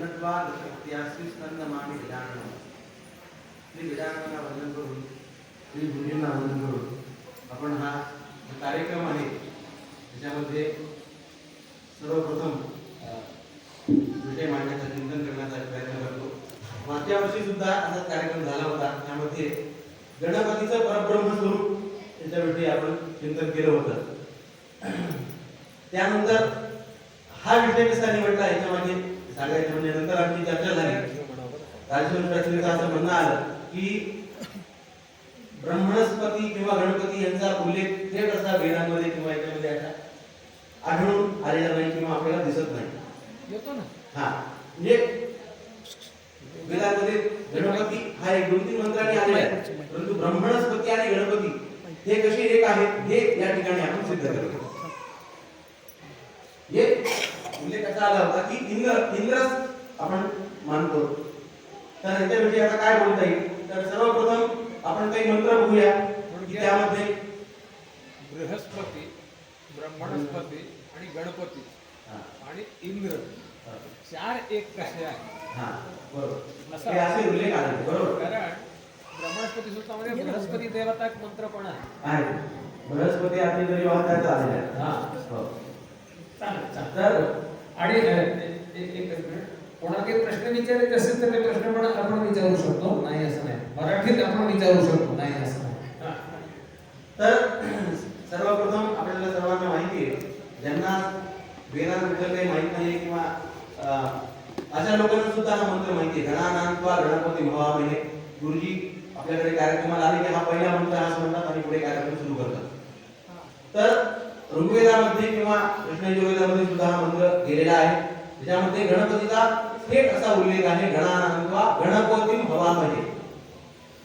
भिन्नत्वा दशक्त्यास्ति स्कंदमामि गजाननम्. श्री गजाननाला वंदन करून, श्री गुरुजींना वंदन करून आपण हा कार्यक्रम आहे त्याच्यामध्ये सर्वप्रथम विषय मांडण्याचा चिंतन करण्याचा प्रयत्न करतो. मागच्या वर्षी सुद्धा असा कार्यक्रम झाला होता. त्यामध्ये गणपतीचं परब्रह्म स्वरूप याच्याविषयी आपण चिंतन केलं होतं. त्यानंतर हा विषय कसा निवडला याच्यामध्ये सांगायचं म्हणजे नंतर आमची चर्चा झाली. राजवंशाचं असं म्हणणं आलं की ब्रह्मणस्पती किंवा गणपती यांचा उल्लेख थेट असा वेदांमध्ये किंवा याच्यामध्ये असा आढळून आलेला नाही किंवा आपल्याला दिसत नाही. येतो ना. हा म्हणजे वेदांमध्ये गणपती हा एक 2-3 मंत्रांनी आलेला आहे, परंतु ब्रह्मणस्पती आणि गणपती हे कसे एक आहेत हे या ठिकाणी आपण सिद्ध करतो. हे उल्लेख असा आला होता की इंद्रच आपण मानतो. तर याच्याविषयी आता काय बोलता येईल, तर सर्वप्रथम आपण काही मंत्र बघूया की त्यामध्ये बृहस्पती, ब्रह्मणस्पती आणि गणपती आणि इंद्र 4 एक कसे आहे. हा बरोबर हे असे उल्लेख आले. बरोबर, कारण ब्रह्मणस्पती सूत्रामध्ये बृहस्पती देवता एक मंत्र पण आहे. बृहस्पती आधी तरी वाहताचा आलेला आहे. हा हो चालेल. तर आणि एक कोणाला काही प्रश्न विचारायचे असेल तर ते प्रश्न पण आपण विचारू शकतो. नाही असं नाही, मराठीत आपण विचारू शकतो. नाही असं नाही. तर सर्वप्रथम आपल्याला सर्वांना माहिती आहे, ज्यांना वेदांबद्दल काही माहित नाही किंवा अशा लोकांना सुद्धा हा मंत्र माहिती आहे. गणानान्त्वा गणपती भवामहे. गुरुजी आपल्याकडे कार्यक्रमाला आले की हा पहिला मंत्र हाच म्हणतात आणि पुढे कार्यक्रम सुरू करतात. तर ऋग्वेदामध्ये किंवा कृष्णयजुर्वेदामध्ये सुद्धा हा मंत्र गेलेला आहे. त्याच्यामध्ये गणपतीचा थेट असा उल्लेख आहे, गणानान्त्वा गणपती भवामहे.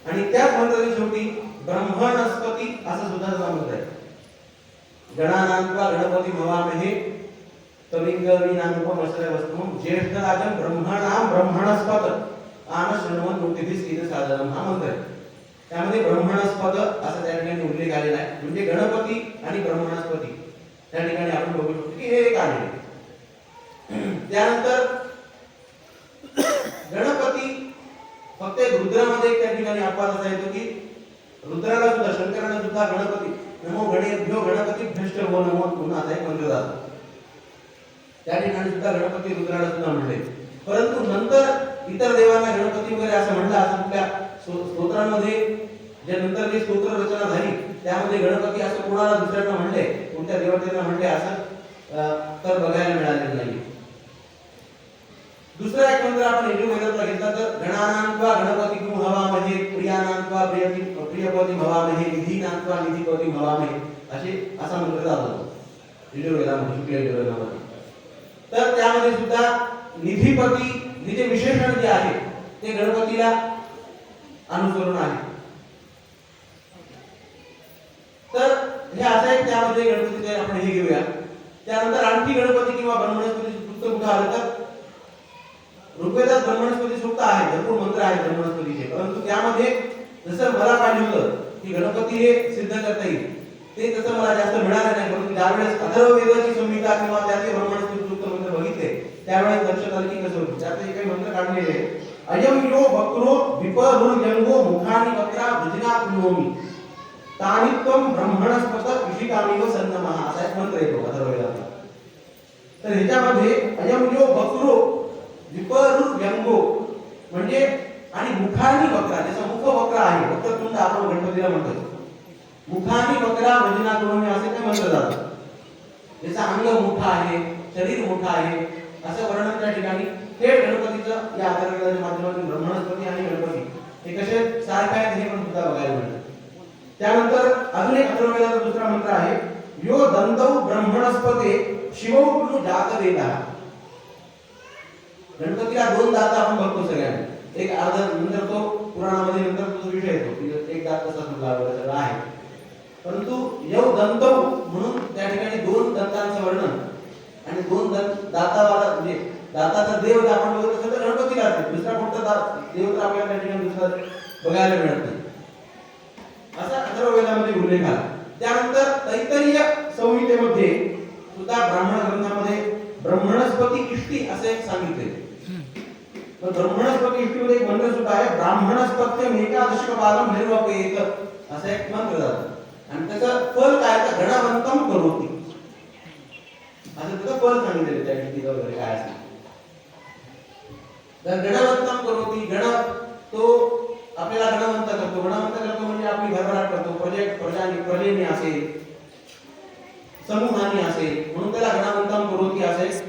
आणि त्याच मंत्राच्या शेवटी ब्रह्मणस्पती असं सुद्धा मंत्र आहे. गणानान्त्वा गणपती भवामहे तविंगवीनामुपमश्रयवस्तुम ज्येष्ठराजं ब्रह्मणां ब्रह्मणस्पत आन शृण्वन् नोतिभिः सीदसादनम् हा मंत्र आहे. त्यामध्ये ब्रह्मणस्पत असा त्या ठिकाणी उल्लेख आलेला आहे. म्हणजे गणपती आणि ब्रह्मणस्पती त्या ठिकाणी आपण बघू शकतो की हे एक आहे. त्यानंतर गणपती फक्त रुद्रामध्ये त्या ठिकाणी अपवाद असा येतो की रुद्राला सुद्धा शंकराला सुद्धा गणपती नमो गणेभ्यो गणपतीभ्यश्च वो नमो पुन्हा असा एक मंत्र जातो. त्या ठिकाणी सुद्धा गणपती रुद्राला सुद्धा म्हणले. परंतु नंतर इतर देवांना गणपती वगैरे असं म्हणलं असं कुठल्या स्तोत्रांमध्ये जे नंतर जी स्तोत्र रचना झाली त्यामध्ये गणपती असं कोणाला दुसऱ्यांना म्हणले, कोणत्या देवतेला म्हणले असं तर बघायला मिळालेलं नाही. दुसरा एक मंत्र आपण यजुर्वेदातला घेतला तर गणानान्त्वा गणपती भवामहे प्रियानान्त्वा प्रियपती भवामहे निधीनान्त्वा निधीपती भवामहे असा मंत्र जातो यजुर्वेदामध्ये, शुक्ल यजुर्वेदामध्ये. तर त्यामध्ये सुद्धा निधीपती हे जे विशेषण जे आहे ते गणपतीला अनुसरून आहे. तर हे असं एक त्यामध्ये गणपतीचे आपण हे घेऊया. त्यानंतर आणखी गणपती किंवा ब्रह्मणस्पती सूक्त कुठं आलं तर ऋग्वेदात ब्रह्मणस्पती सूक्त आहे, भरपूर मंत्र आहेत ब्रह्मणस्पतीचे. परंतु त्यामध्ये जसं मला पाहिजे होतं की गणपती हे सिद्ध करता येईल ते तसं मला जास्त मिळालं नाही. परंतु ज्यावेळेस अथर्ववेदाची संहिता किंवा त्याचे ब्रह्मणस्पती सूक्त मंत्र बघितले त्यावेळेस लक्षात आलं की कसं होतं. त्यातले काही मंत्र काढलेले अयम यो वक्रो विपरुर्यंगो मुखानि वक्रा भजना प्रणोमी तानित्वम ब्रह्मणस्पत विशिकामिव सन्नमः असा एक मंत्र येतो अथर्ववेदातला. तर ह्याच्यामध्ये अयम यो वक्रो विपरुर्यंगो म्हणजे आणि मुखानि वक्रा, जसा मुख वक्र आहे, वक्रतुंड आपण गणपतीला म्हणतो, मुखानि वक्रा भजना प्रणोमी असे काही मंत्र जातात. जसा अंग मोठा आहे, शरीर मोठा आहे असं वर्णन त्या ठिकाणी हे गणपतीचं या अथर्ववेदाच्या माध्यमातून ब्रह्मणस्पती आणि गणपती हे कसे सारखे आहेत हे पण सुद्धा बघायला मिळतं. त्यानंतर अजून एक अथर्ववेदाचा दुसरा मंत्र आहे यो दंतौ ब्रह्मणस्पते शिवौ जातवेदः. गणपतीला 2 दात आपण बघतो सगळ्यांना, एक अर्ध नंतर तो पुराणामध्ये नंतर तो विषय येतो की एक दात कसा सगळं आहे. परंतु यो दंतौ म्हणून त्या ठिकाणी 2 दंतांचं वर्णन आणि 2 दातावाला म्हणजे दाताचा देव आपण बघत असतो तर गणपतीला असते. दुसरा कोणता देव तर आपल्याला त्या ठिकाणी दुसरा बघायला मिळत नाही असा अथर्ववेदामध्ये उल्लेख आला. त्यानंतर तैत्तरीय संहितेमध्ये सुद्धा ब्राह्मण ग्रंथामध्ये ब्रह्मणस्पती इष्टी असे एक सांगितले. तर ब्रह्मणस्पती युक्तीमध्ये एक मंत्र सुद्धा आहे, ब्राह्मणस्पत्यम एकादशकपालम निर्वपेत, असं एक मंत्र जातं. आणि त्याचं फल काय, तर गणवंतम करोती, असं त्याचं फल सांगितलेलं त्या युक्तीचं वगैरे काय असेल. तर गणवंतम करोती, गण तो आपल्याला गणवंत करतो. गणवंत करतो म्हणजे आपली भरभराट करतो, प्रजेने असेल, समूहाने असेल, म्हणून त्याला गणवंतम करोती असे